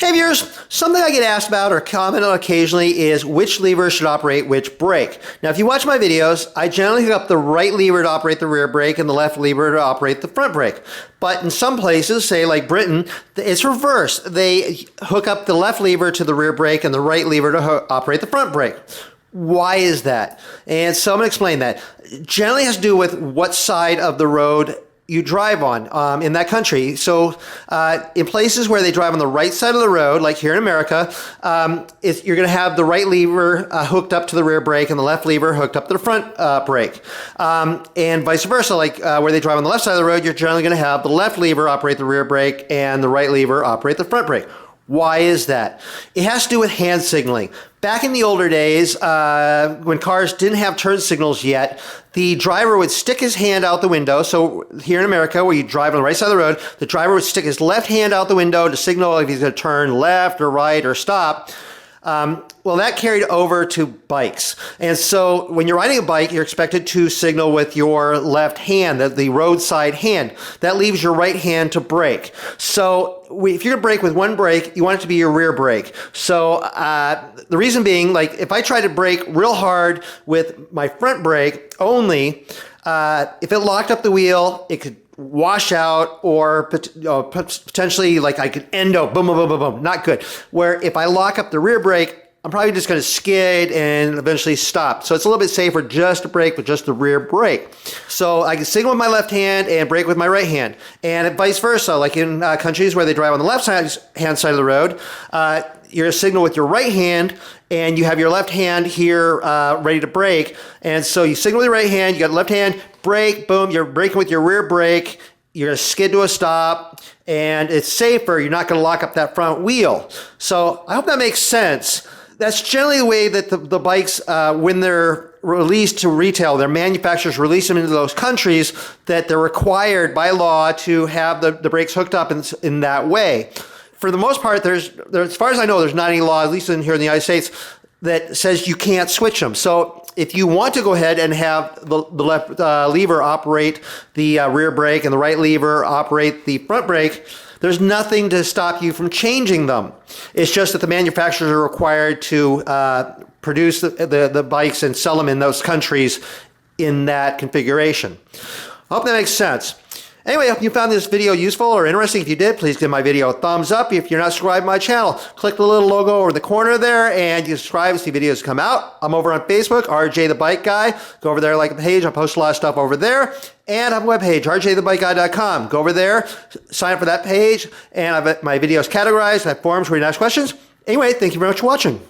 Hey viewers, something I get asked about or comment on occasionally is which lever should operate which brake. Now if you watch my videos, I generally hook up the right lever to operate the rear brake and the left lever to operate the front brake. But in some places, say like Britain, it's reversed. They hook up the left lever to the rear brake and the right lever to operate the front brake. Why is that? And so I'm going to explain that. Generally has to do with what side of the road you drive on in that country. So in places where they drive on the right side of the road, like here in America, you're going to have the right lever hooked up to the rear brake and the left lever hooked up to the front brake. And vice versa, like where they drive on the left side of the road, you're generally going to have the left lever operate the rear brake and the right lever operate the front brake. Why is that? It has to do with hand signaling. Back in the older days, when cars didn't have turn signals yet, the driver would stick his hand out the window. So here in America, where you drive on the right side of the road, the driver would stick his left hand out the window to signal if he's going to turn left or right or stop. Well, that carried over to bikes. And so when you're riding a bike, you're expected to signal with your left hand, the roadside hand. That leaves your right hand to brake. So if you're going to brake with one brake, you want it to be your rear brake. So the reason being, like if I try to brake real hard with my front brake only, if it locked up the wheel, it could wash out or potentially like I could endo, boom, boom, boom, boom, boom, not good. Where if I lock up the rear brake, I'm probably just going to skid and eventually stop. So it's a little bit safer just to brake with just the rear brake. So I can signal with my left hand and brake with my right hand. And vice versa, like in countries where they drive on the left hand side of the road, you're going to signal with your right hand and you have your left hand here ready to brake. And so you signal with your right hand, you got left hand, brake, boom, you're braking with your rear brake. You're going to skid to a stop and it's safer. You're not going to lock up that front wheel. So I hope that makes sense. That's generally the way that the bikes, when they're released to retail, their manufacturers release them into those countries that they're required by law to have the brakes hooked up in that way. For the most part, as far as I know, there's not any law, at least in here in the United States, that says you can't switch them. So if you want to go ahead and have the left lever operate the rear brake and the right lever operate the front brake, there's nothing to stop you from changing them. It's just that the manufacturers are required to produce the bikes and sell them in those countries in that configuration. I hope that makes sense. Anyway, I hope you found this video useful or interesting. If you did, please give my video a thumbs up. If you're not subscribed to my channel, click the little logo over the corner there and you subscribe to see videos come out. I'm over on Facebook, RJ the Bike Guy. Go over there, like the page. I post a lot of stuff over there. And I have a webpage, rjthebikeguy.com. Go over there, sign up for that page, and I've my videos categorized. I have forums where you can ask questions. Anyway, thank you very much for watching.